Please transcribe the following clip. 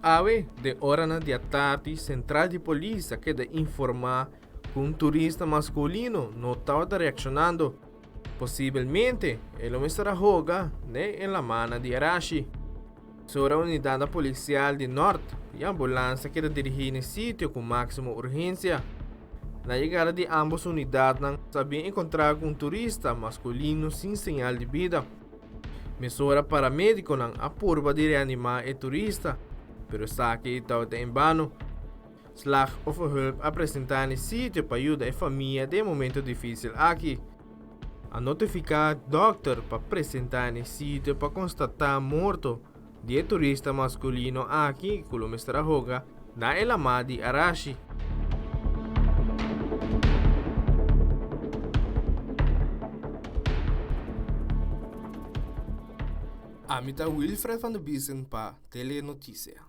Awe, de hora na diatati central de polícia que de informar que um turista masculino não estava reaccionando. Possivelmente, ele me estará joga, né, em la mana de Arashi. Sobre a unidade policial de Norte e a ambulância que dirigir no sítio com máxima urgência. Na chegada de ambas unidades, não sabia encontrar um turista masculino sem sinal de vida. Mesura paramédico não apurva de reanimar o turista, pero está aqui estava em vano. Slag of hulp apresentar no sítio para ajudar a família de momento difícil aqui. A notificar doctor para apresentar no sítio para constatar morto de turista masculino aqui que o mestre Hoga na Elama de Arashi. Amita Wilfred van de Biesen para Telenotícia.